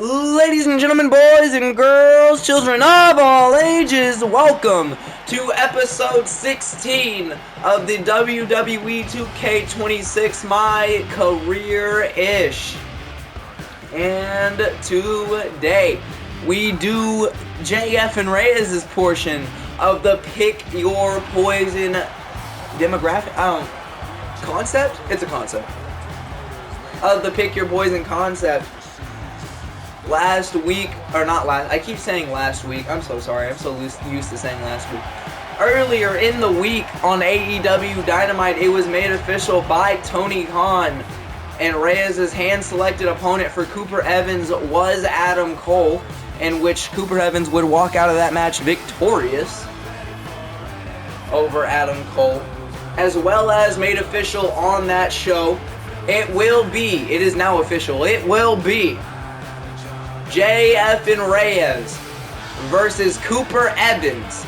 Ladies and gentlemen, boys and girls, children of all ages, welcome to episode 16 of the WWE 2K26 My Career-ish. And today, we do JF and Reyes' portion of the Pick Your Poison demographic, concept? It's a concept. Of the Pick Your Poison concept. Last week, or not last, I keep saying last week, I'm so sorry, I'm so used to saying last week. Earlier in the week on AEW Dynamite, it was made official by Tony Khan, and Reyes' hand-selected opponent for Cooper Evans was Adam Cole, in which Cooper Evans would walk out of that match victorious over Adam Cole, as well as made official on that show. It is now official, it will be JF and Reyes versus Cooper Evans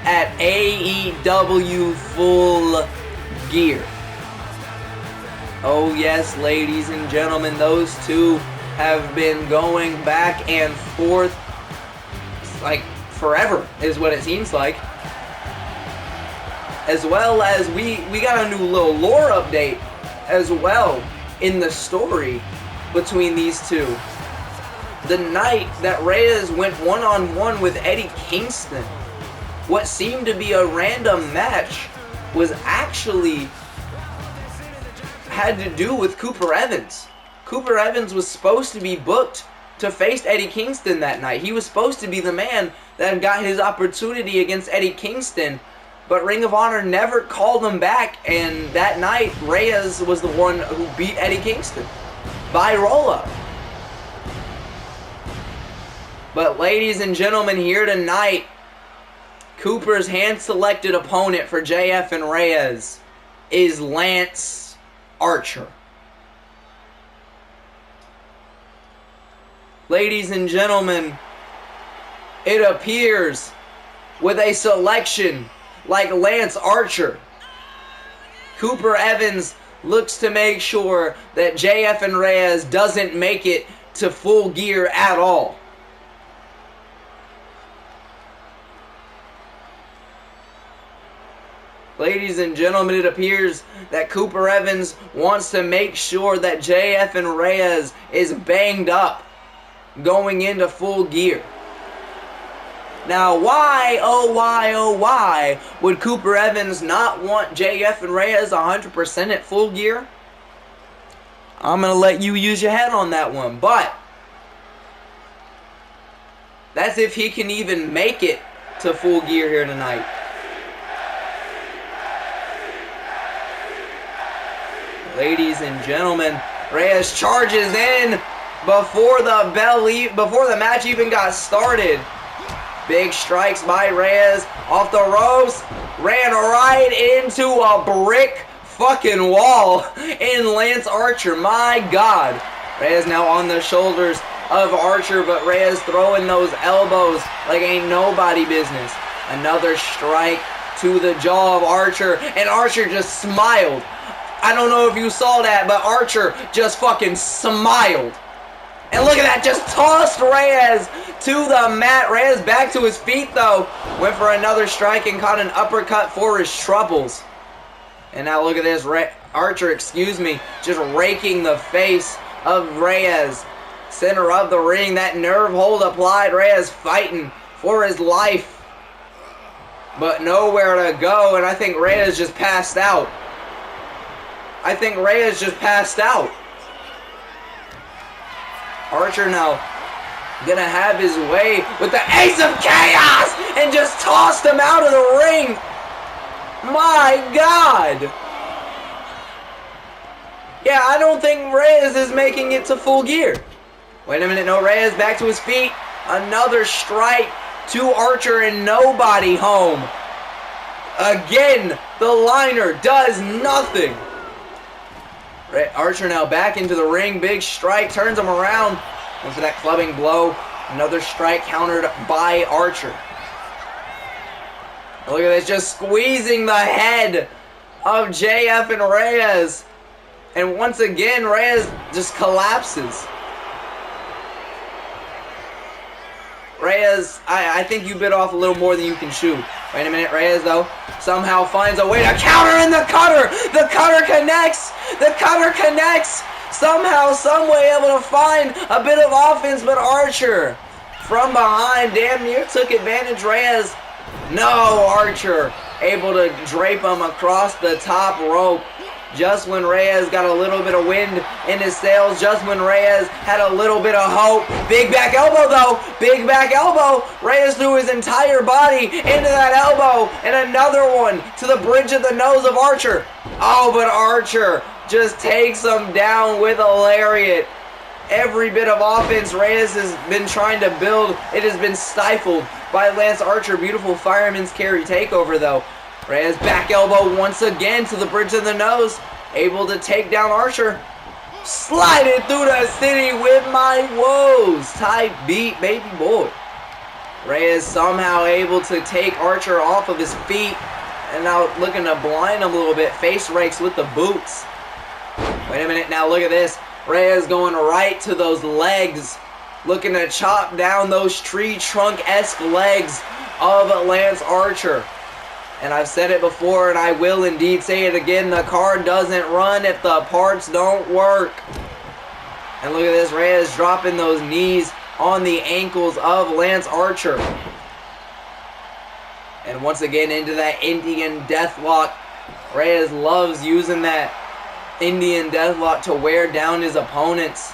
at AEW Full Gear. Oh yes, ladies and gentlemen, those two have been going back and forth like forever is what it seems like. As well as we got a new little lore update as well in the story between these two. The night that Reyes went one-on-one with Eddie Kingston, what seemed to be a random match was actually had to do with Cooper Evans. Cooper Evans was supposed to be booked to face Eddie Kingston that night. He was supposed to be the man that got his opportunity against Eddie Kingston, but Ring of Honor never called him back, and that night Reyes was the one who beat Eddie Kingston by roll-up. But ladies and gentlemen, here tonight, Cooper's hand-selected opponent for JF and Reyes is Lance Archer. Ladies and gentlemen, it appears with a selection like Lance Archer, Cooper Evans looks to make sure that JF and Reyes doesn't make it to Full Gear at all. Ladies and gentlemen, it appears that Cooper Evans wants to make sure that JF and Reyes is banged up going into Full Gear. Now, why would Cooper Evans not want JF and Reyes 100% at Full Gear? I'm going to let you use your head on that one, but that's if he can even make it to Full Gear here tonight. Ladies and gentlemen, Reyes charges in before the match even got started. Big strikes by Reyes off the ropes, ran right into a brick fucking wall in Lance Archer. My God. Reyes now on the shoulders of Archer, but Reyes throwing those elbows like ain't nobody business. Another strike to the jaw of Archer, and Archer just smiled. I don't know if you saw that, but Archer just fucking smiled. And look at that, just tossed Reyes to the mat. Reyes back to his feet, though. Went for another strike and caught an uppercut for his troubles. And now look at this, Archer, just raking the face of Reyes. Center of the ring, that nerve hold applied. Reyes fighting for his life. But nowhere to go, and I think Reyes just passed out. Archer now gonna have his way with the Ace of Chaos and just tossed him out of the ring. My God. Yeah, I don't think Reyes is making it to Full Gear. Wait a minute, no, Reyes back to his feet. Another strike to Archer and nobody home. Again, the liner does nothing. Archer now back into the ring. Big strike. Turns him around. Went for that clubbing blow. Another strike countered by Archer. Look at this. Just squeezing the head of JF and Reyes. And once again, Reyes just collapses. Reyes, I think you bit off a little more than you can chew. Wait a minute, Reyes, though, somehow finds a way to counter in the cutter! The cutter connects! The cutter connects! Somehow, someway able to find a bit of offense, but Archer from behind damn near took advantage. Reyes, no, Archer able to drape him across the top rope. Just when Reyes got a little bit of wind in his sails, just when Reyes had a little bit of hope. Big back elbow, though. Big back elbow. Reyes threw his entire body into that elbow. And another one to the bridge of the nose of Archer. Oh, but Archer just takes him down with a lariat. Every bit of offense Reyes has been trying to build, it has been stifled by Lance Archer. Beautiful fireman's carry takeover, though. Reyes back elbow once again to the bridge of the nose. Able to take down Archer. Slide it through the city with my woes. Type beat, baby boy. Reyes somehow able to take Archer off of his feet. And now looking to blind him a little bit. Face rakes with the boots. Wait a minute, now look at this. Reyes going right to those legs. Looking to chop down those tree trunk-esque legs of Lance Archer. And I've said it before, and I will indeed say it again. The car doesn't run if the parts don't work. And look at this. Reyes dropping those knees on the ankles of Lance Archer. And once again into that Indian Deathlock. Reyes loves using that Indian Deathlock to wear down his opponents.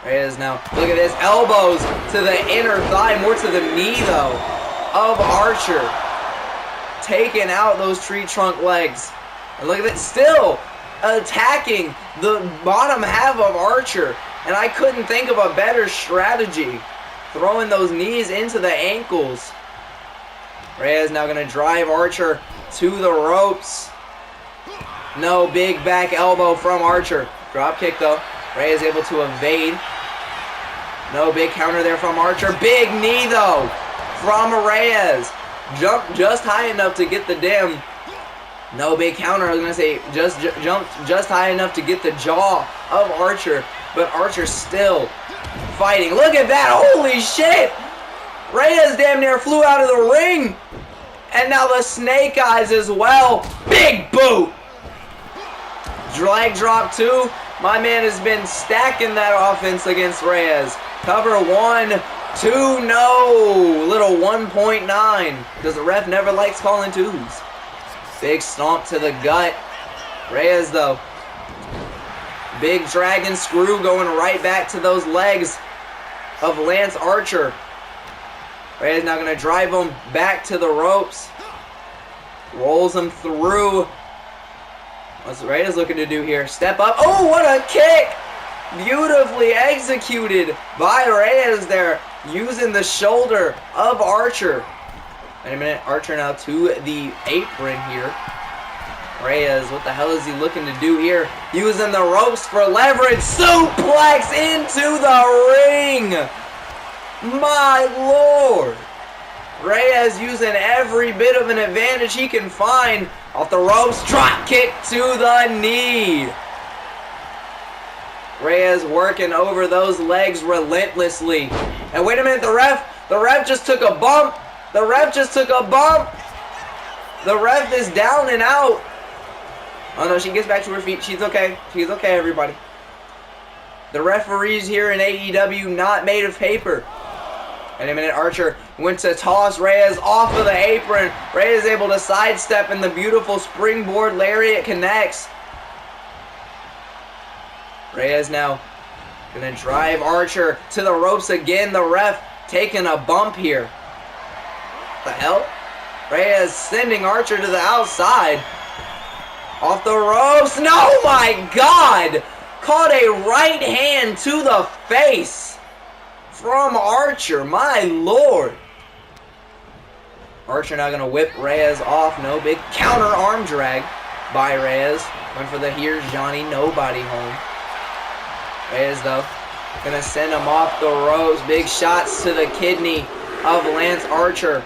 Reyes now. Look at this. Elbows to the inner thigh. More to the knee, though, of Archer, taking out those tree trunk legs. And look at that, still attacking the bottom half of Archer. And I couldn't think of a better strategy. Throwing those knees into the ankles. Reyes now going to drive Archer to the ropes. No, big back elbow from Archer. Drop kick, though. Reyes able to evade. No, big counter there from Archer. Big knee, though, from Reyes. Jumped just high enough to get the damn. No, big counter. I was going to say jumped just high enough to get the jaw of Archer. But Archer still fighting. Look at that. Holy shit. Reyes damn near flew out of the ring. And now the snake eyes as well. Big boot. Leg drop 2. My man has been stacking that offense against Reyes. Cover 1, 2, no. Little 1.9. Because the ref never likes calling 2s. Big stomp to the gut. Reyes, though. Big dragon screw going right back to those legs of Lance Archer. Reyes now going to drive him back to the ropes. Rolls him through. What's Reyes looking to do here? Step up. Oh, what a kick! Beautifully executed by Reyes there, using the shoulder of Archer. Wait a minute. Archer now to the apron here. Reyes, what the hell is he looking to do here? Using the ropes for leverage. Suplex into the ring. My lord. Reyes using every bit of an advantage he can find. Off the ropes, drop kick to the knee. Reyes working over those legs relentlessly. And wait a minute, the ref just took a bump. The ref just took a bump. The ref is down and out. Oh no, she gets back to her feet. She's okay. She's okay, everybody. The referees here in AEW not made of paper. In a minute, Archer went to toss Reyes off of the apron. Reyes able to sidestep, and the beautiful springboard lariat connects. Reyes now going to drive Archer to the ropes again. The ref taking a bump here. What the hell? Reyes sending Archer to the outside. Off the ropes. No, my God! Caught a right hand to the face from Archer, my lord. Archer now going to whip Reyes off. No, big counter arm drag by Reyes. Went for the here's Johnny nobody home. Reyes, though, going to send him off the ropes. Big shots to the kidney of Lance Archer.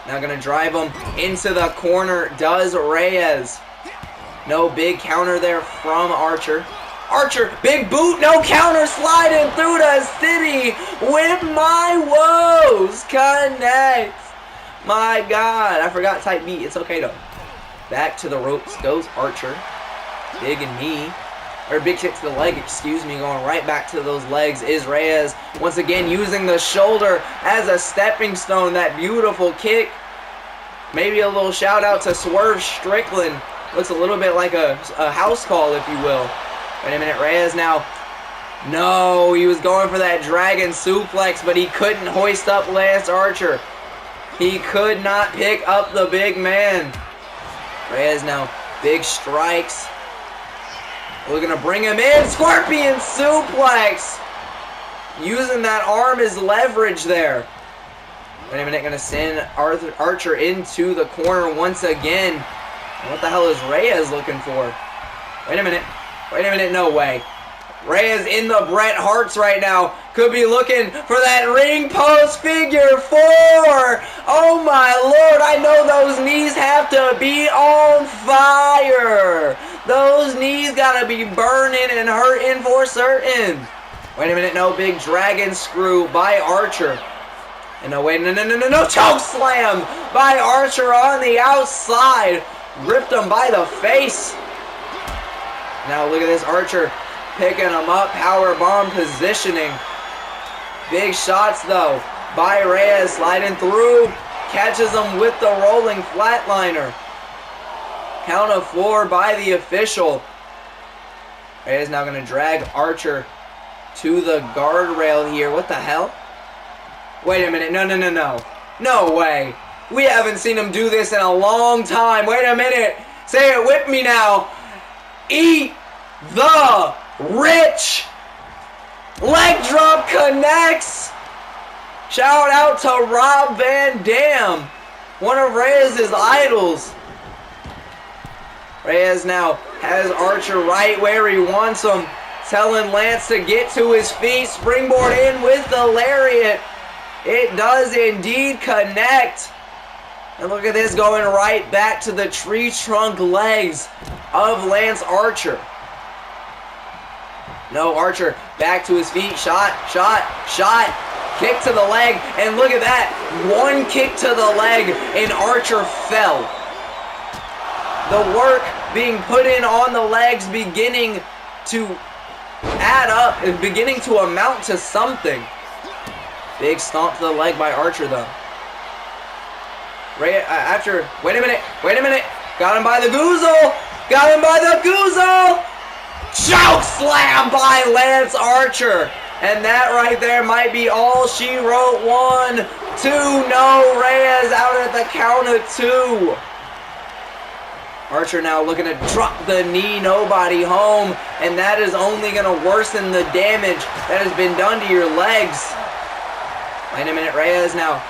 Now going to drive him into the corner. Does Reyes. No, big counter there from Archer. Archer, big boot, no counter, sliding through the city with my woes. Connect. My God, I forgot type B. It's okay though. Back to the ropes goes Archer. Big knee. Or big kick to the leg, excuse me, going right back to those legs is Reyes. Once again, using the shoulder as a stepping stone. That beautiful kick. Maybe a little shout out to Swerve Strickland. Looks a little bit like a house call, if you will. Wait a minute, Reyes now. No, he was going for that dragon suplex, but he couldn't hoist up Lance Archer. He could not pick up the big man. Reyes now, big strikes. We're going to bring him in. Scorpion suplex. Using that arm as leverage there. Wait a minute, going to send Archer into the corner once again. What the hell is Reyes looking for? Wait a minute. Wait a minute, no way. Reyes in the Bret Harts right now. Could be looking for that ring post figure 4. Oh my Lord, I know those knees have to be on fire. Those knees gotta be burning and hurting for certain. Wait a minute, no, big dragon screw by Archer. And no, wait, no, choke slam by Archer on the outside. Ripped him by the face. Now look at this, Archer picking him up, power bomb positioning. Big shots though by Reyes, sliding through, catches him with the rolling flatliner. Count of 4 by the official. Reyes now going to drag Archer to the guardrail here. What the hell? Wait a minute, no. No way. We haven't seen him do this in a long time. Wait a minute. Say it with me now. Eat the rich. Leg drop connects. Shout out to Rob Van Dam, one of Reyes' idols. Reyes now has Archer right where he wants him. Telling Lance to get to his feet. Springboard in with the lariat. It does indeed connect. And look at this, going right back to the tree trunk legs of Lance Archer. No, Archer back to his feet. Shot. Kick to the leg. And look at that. One kick to the leg and Archer fell. The work being put in on the legs beginning to add up. Is beginning to amount to something. Big stomp to the leg by Archer though. Wait a minute. Got him by the goozle. Choke slam by Lance Archer. And that right there might be all she wrote. 1, 2, no, Reyes out at the count of 2. Archer now looking to drop the knee, nobody home. And that is only going to worsen the damage that has been done to your legs. Wait a minute, Reyes now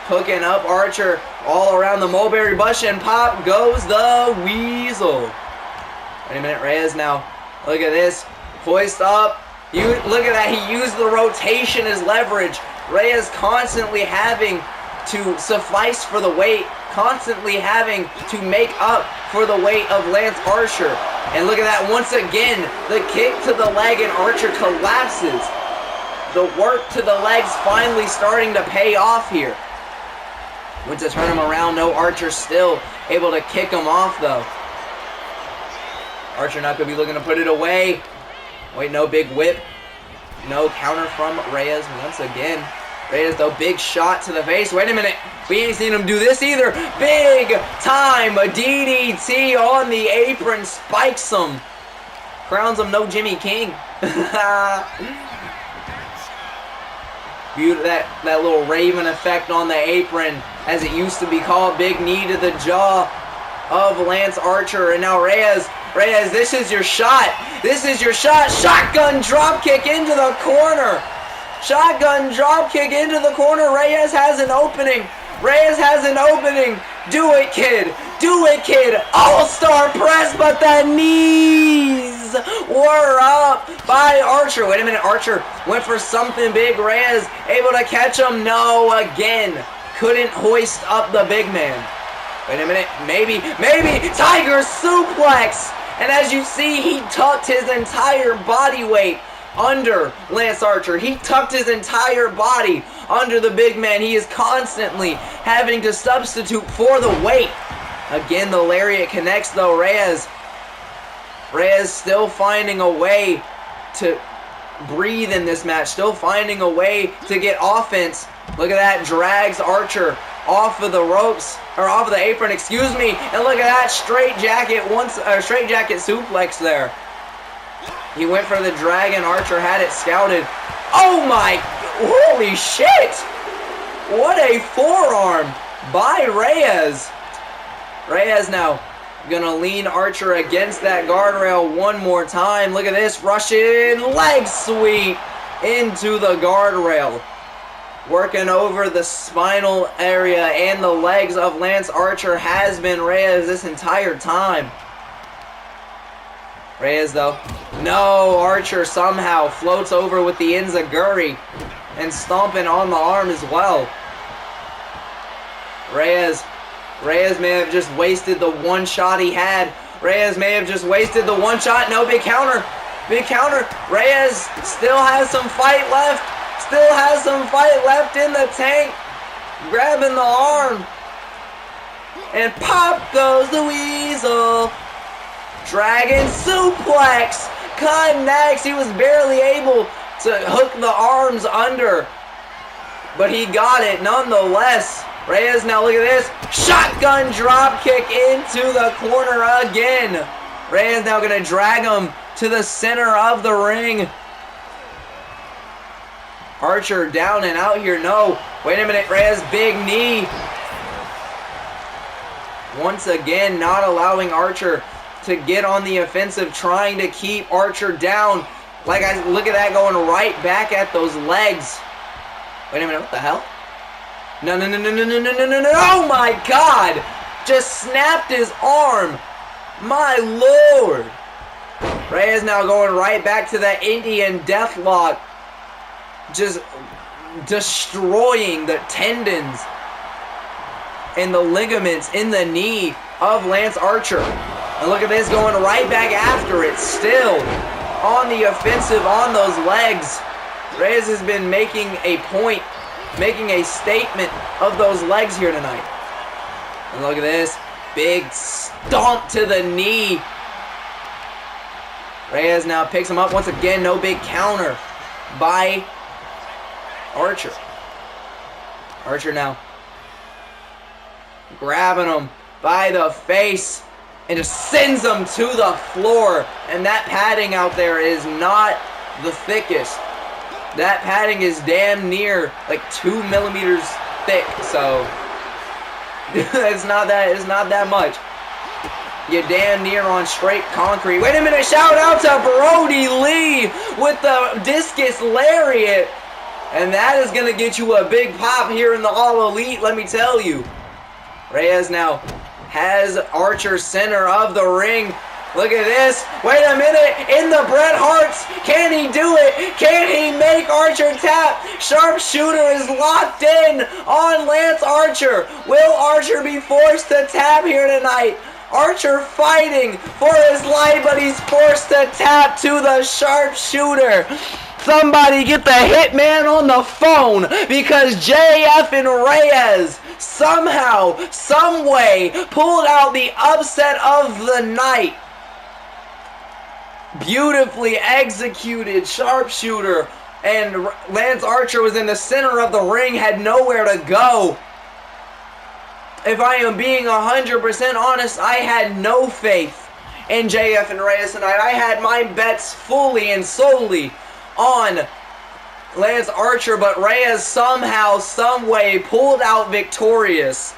hooking up Archer all around the mulberry bush, and pop goes the weasel. Wait a minute, Reyes now. Look at this. Hoist up. Look at that. He used the rotation as leverage. Reyes constantly having to suffice for the weight. Constantly having to make up for the weight of Lance Archer. And look at that. Once again, the kick to the leg and Archer collapses. The work to the legs finally starting to pay off here. Went to turn him around. No, Archer still able to kick him off though. Archer not going to be looking to put it away. Wait, no, big whip. No, counter from Reyes once again. Reyes though, big shot to the face. Wait a minute. We ain't seen him do this either. Big time DDT on the apron. Spikes him. Crowns him no Jimmy King. That little Raven effect on the apron, as it used to be called. Big knee to the jaw of Lance Archer. And now Reyes, this is your shot. Shotgun drop kick into the corner. Reyes has an opening. Do it, kid. All-star press, but the knees were up by Archer. Wait a minute, Archer went for something big. Reyes able to catch him. No, again. Couldn't hoist up the big man. Wait a minute, maybe. Tiger suplex. And as you see, he tucked his entire body weight under Lance Archer. He tucked his entire body under the big man. He is constantly having to substitute for the weight. Again, the lariat connects though. Reyes still finding a way to breathe in this match. Still finding a way to get offense. Look at that. Drags Archer off of the ropes, or off of the apron, excuse me. And look at that straight jacket suplex there. He went for the dragon. Archer had it scouted. Oh my, holy shit! What a forearm by Reyes. Reyes now gonna lean Archer against that guardrail one more time. Look at this Russian leg sweep into the guardrail. Working over the spinal area and the legs of Lance Archer has been Reyes this entire time. Reyes though, no, Archer somehow floats over with the enziguri and stomping on the arm as well. Reyes may have just wasted the one shot he had. Reyes may have just wasted the one shot. No, big counter. Big counter. Reyes still has some fight left. Still has some fight left in the tank. Grabbing the arm. And pop goes the weasel. Dragon suplex. Connects. He was barely able to hook the arms under. But he got it nonetheless. Reyes, now look at this. Shotgun drop kick into the corner again. Reyes now going to drag him to the center of the ring. Archer down and out here. No. Wait a minute. Reyes, big knee. Once again, not allowing Archer to get on the offensive, trying to keep Archer down. Look at that, going right back at those legs. Wait a minute. What the hell? No. Oh my God. Just snapped his arm. My Lord. Reyes now going right back to that Indian deathlock. Just destroying the tendons and the ligaments in the knee of Lance Archer. And look at this, going right back after it. Still on the offensive on those legs. Reyes has been making a point, making a statement of those legs here tonight. And look at this. Big stomp to the knee. Reyes now picks him up once again. No big counter by Archer. Archer now grabbing him by the face and just sends him to the floor. And that padding out there is not the thickest. That padding is damn near like 2 millimeters thick, so it's not that much. You're damn near on straight concrete. Wait a minute, shout out to Brody Lee with the discus lariat. And that is going to get you a big pop here in the All Elite, let me tell you. Reyes now has Archer center of the ring. Look at this. Wait a minute. In the Bret Harts. Can he do it? Can he make Archer tap? Sharpshooter is locked in on Lance Archer. Will Archer be forced to tap here tonight? Archer fighting for his life, but he's forced to tap to the sharpshooter. Somebody get the hitman on the phone, because JF and Reyes somehow, someway pulled out the upset of the night. Beautifully executed sharpshooter, and Lance Archer was in the center of the ring, had nowhere to go. If I am being 100% honest, I had no faith in JF and Reyes tonight. I had my bets fully and solely on Lance Archer, but Reyes somehow, someway pulled out victorious.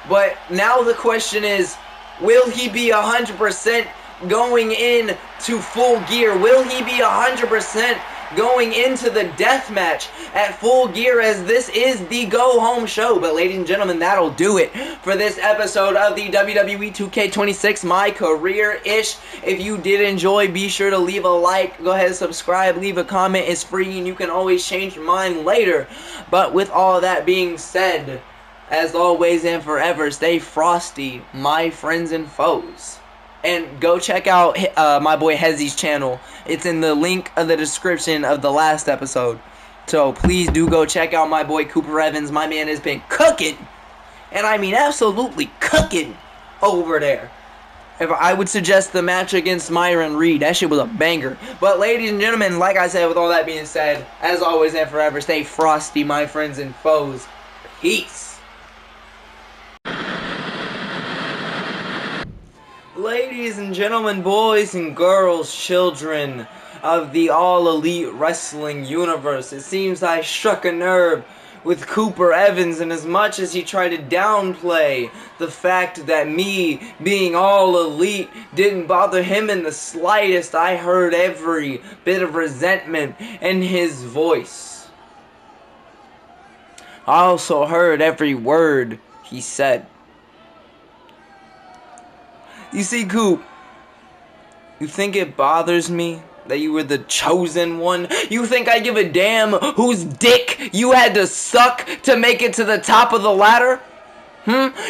But now the question is, will he be 100% going in to Full Gear? Will he be 100% going into the death match at Full Gear, as this is the go home show? But ladies and gentlemen, that'll do it for this episode of the WWE 2K26 My Career-ish. If you did enjoy, be sure to leave a like, go ahead and subscribe, leave a comment. It's free and you can always change your mind later. But with all that being said, As always and forever, stay frosty, my friends and foes. And go check out my boy Hezzy's channel. It's in the link of the description of the last episode. So please do go check out my boy Cooper Evans. My man has been cooking. And I mean absolutely cooking over there. If I would suggest the match against Myron Reed. That shit was a banger. But ladies and gentlemen, like I said, with all that being said, as always and forever, stay frosty, my friends and foes. Peace. Ladies and gentlemen, boys and girls, children of the all-elite wrestling universe, it seems I struck a nerve with Cooper Evans, and as much as he tried to downplay the fact that me being all elite didn't bother him in the slightest, I heard every bit of resentment in his voice. I also heard every word he said. You see, Coop, you think it bothers me that you were the chosen one? You think I give a damn whose dick you had to suck to make it to the top of the ladder?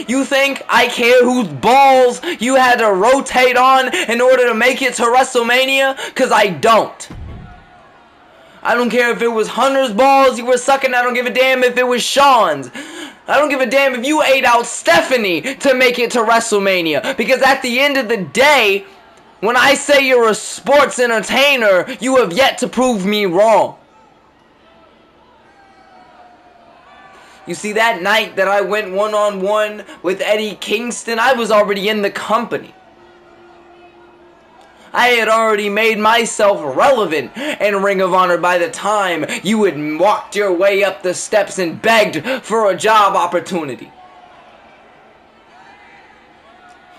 You think I care whose balls you had to rotate on in order to make it to WrestleMania? Cause I don't. I don't care if it was Hunter's balls you were sucking. I don't give a damn if it was Sean's. I don't give a damn if you ate out Stephanie to make it to WrestleMania. Because at the end of the day, when I say you're a sports entertainer, you have yet to prove me wrong. You see, that night that I went one-on-one with Eddie Kingston, I was already in the company. I had already made myself relevant in Ring of Honor by the time you had walked your way up the steps and begged for a job opportunity.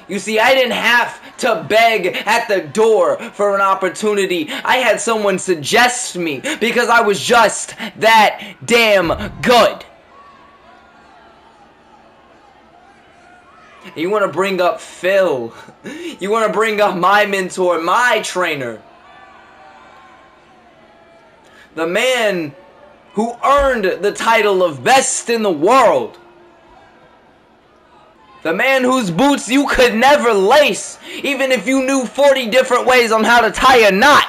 You see, I didn't have to beg at the door for an opportunity. I had someone suggest me because I was just that damn good. You want to bring up Phil. You want to bring up my mentor, my trainer. The man who earned the title of best in the world. The man whose boots you could never lace, even if you knew 40 different ways on how to tie a knot.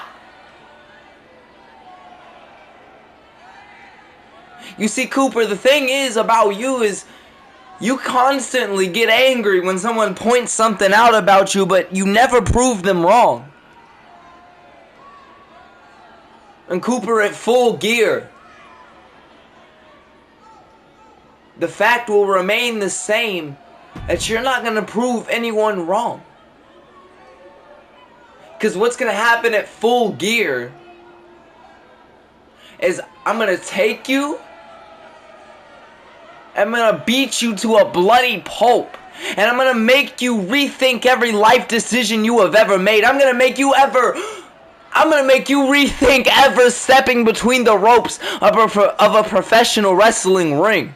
You see, Cooper, the thing is about you is you constantly get angry when someone points something out about you, but you never prove them wrong. And Cooper, at Full Gear, the fact will remain the same, that you're not going to prove anyone wrong. Because what's going to happen at Full Gear is I'm going to take you, I'm going to beat you to a bloody pulp, and I'm going to make you rethink every life decision you have ever made. I'm going to make you rethink ever stepping between the ropes of a professional wrestling ring.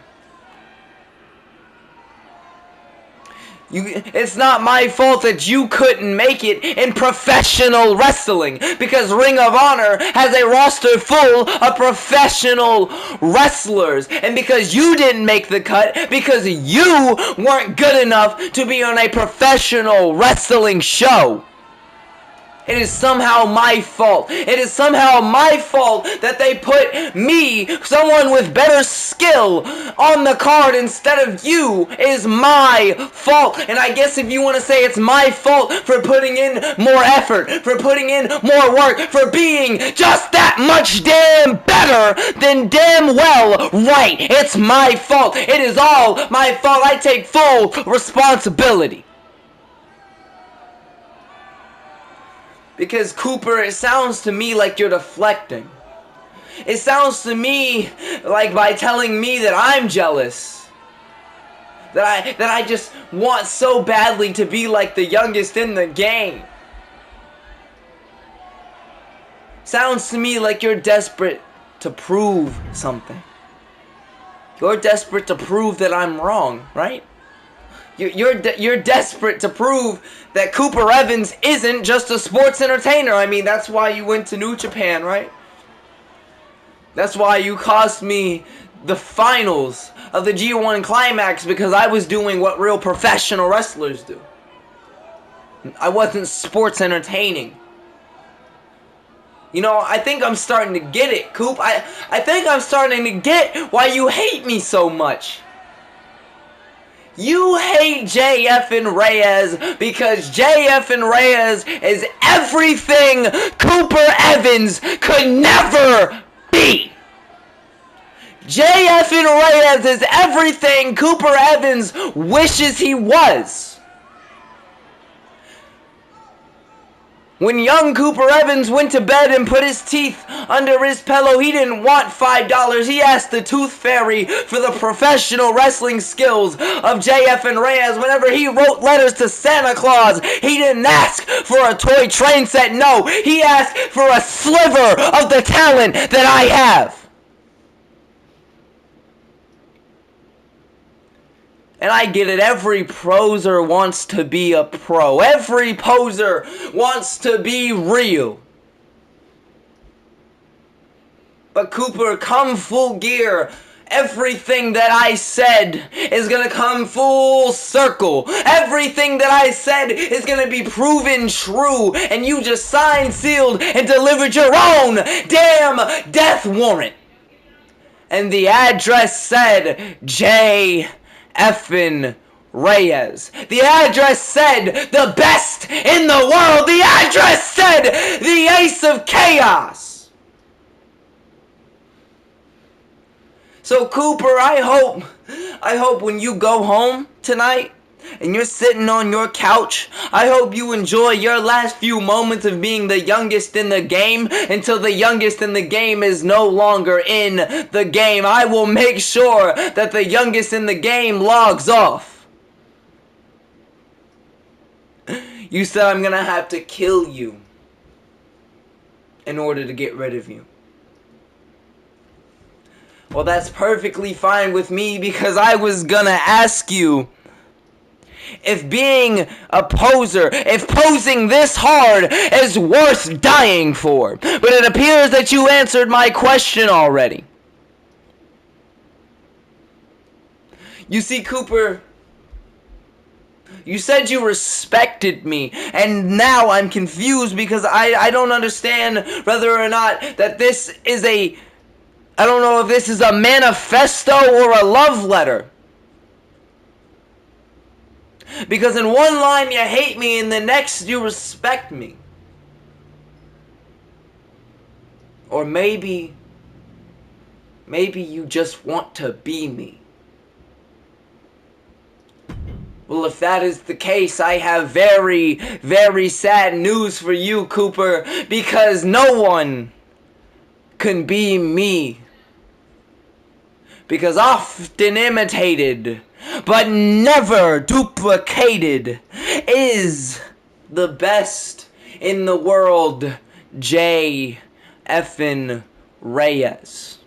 It's not my fault that you couldn't make it in professional wrestling, because Ring of Honor has a roster full of professional wrestlers, and because you didn't make the cut, because you weren't good enough to be on a professional wrestling show. It is somehow my fault. It is somehow my fault that they put me, someone with better skill, on the card instead of you. It is my fault. And I guess if you want to say it's my fault for putting in more effort, for putting in more work, for being just that much damn better, then damn well right. It's my fault. It is all my fault. I take full responsibility. Because, Cooper, it sounds to me like you're deflecting. It sounds to me like by telling me that I'm jealous. That I just want so badly to be like the youngest in the game. Sounds to me like you're desperate to prove something. You're desperate to prove that I'm wrong, right? You're desperate to prove that Cooper Evans isn't just a sports entertainer. I mean, that's why you went to New Japan, right? That's why you cost me the finals of the G1 Climax because I was doing what real professional wrestlers do. I wasn't sports entertaining. You know, I think I'm starting to get it, Coop. I think I'm starting to get why you hate me so much. You hate JF and Reyes because JF and Reyes is everything Cooper Evans could never be. JF and Reyes is everything Cooper Evans wishes he was. When young Cooper Evans went to bed and put his teeth under his pillow, he didn't want $5. He asked the Tooth Fairy for the professional wrestling skills of JF and Reyes. Whenever he wrote letters to Santa Claus, he didn't ask for a toy train set. No, he asked for a sliver of the talent that I have. And I get it, every poser wants to be a pro. Every poser wants to be real. But Cooper, come full gear. Everything that I said is gonna come full circle. Everything that I said is gonna be proven true. And you just signed, sealed, and delivered your own damn death warrant. And the address said J. effing Reyes. The address said the best in the world. The address said the Ace of Chaos. So Cooper, I hope when you go home tonight and you're sitting on your couch, I hope you enjoy your last few moments of being the youngest in the game until the youngest in the game is no longer in the game. I will make sure that the youngest in the game logs off. You said I'm gonna have to kill you in order to get rid of you. Well, that's perfectly fine with me because I was gonna ask you if being a poser, if posing this hard is worth dying for. But it appears that you answered my question already. You see, Cooper, you said you respected me, and now I'm confused because I don't understand whether or not that this is I don't know if this is a manifesto or a love letter. Because in one line you hate me, and the next you respect me. Or maybe you just want to be me. Well, if that is the case, I have very, very sad news for you, Cooper. Because no one can be me. Because often imitated, but never duplicated, is the best in the world, J. effing Reyes.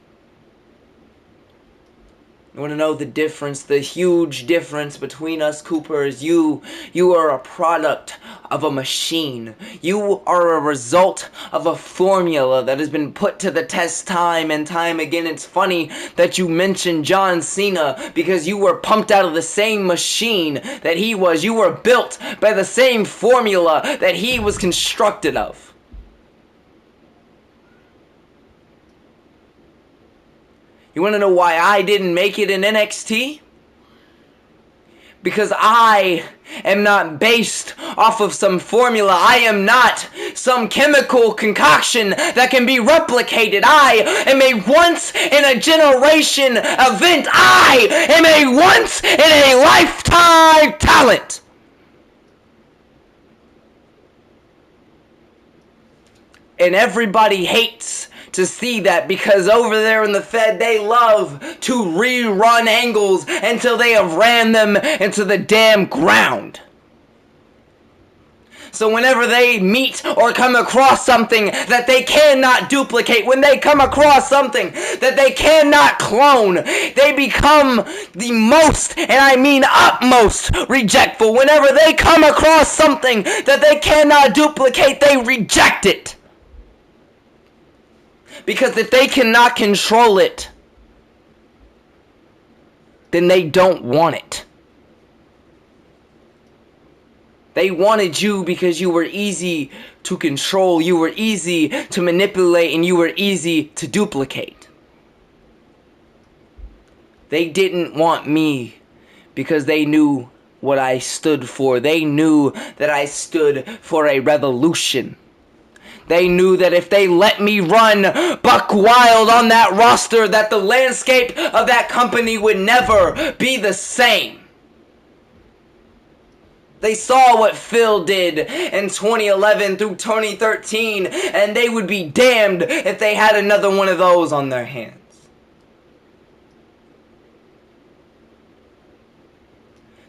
You want to know the difference, the huge difference between us, Cooper, is you are a product of a machine. You are a result of a formula that has been put to the test time and time again. It's funny that you mentioned John Cena because you were pumped out of the same machine that he was. You were built by the same formula that he was constructed of. You want to know why I didn't make it in NXT? Because I am not based off of some formula. I am not some chemical concoction that can be replicated. I am a once-in-a-generation event. I am a once-in-a-lifetime talent. And everybody hates to see that because over there in the Fed, they love to rerun angles until they have ran them into the damn ground. So whenever they meet or come across something that they cannot duplicate, when they come across something that they cannot clone, they become the most, and I mean utmost, rejectful. Whenever they come across something that they cannot duplicate, they reject it. Because if they cannot control it, then they don't want it. They wanted you because you were easy to control, you were easy to manipulate, and you were easy to duplicate. They didn't want me because they knew what I stood for. They knew that I stood for a revolution. They knew that if they let me run buck wild on that roster, that the landscape of that company would never be the same. They saw what Phil did in 2011 through 2013, and they would be damned if they had another one of those on their hands.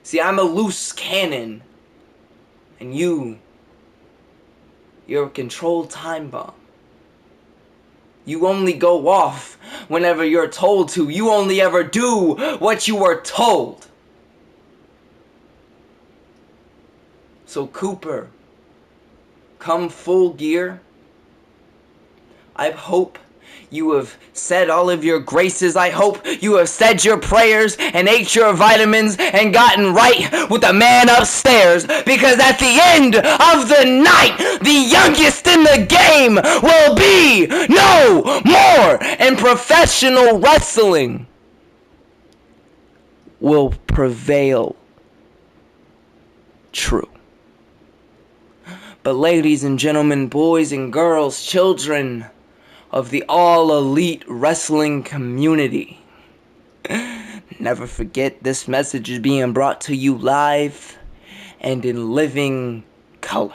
See, I'm a loose cannon, and you're a controlled time bomb. You only go off whenever you're told to. You only ever do what you are told. So Cooper, come full gear. I hope you have said all of your graces. I hope you have said your prayers and ate your vitamins and gotten right with the man upstairs. Because at the end of the night, the youngest in the game will be no more. And professional wrestling will prevail. True. But ladies and gentlemen, boys and girls, children of the all-elite wrestling community, never forget this message is being brought to you live and in living color.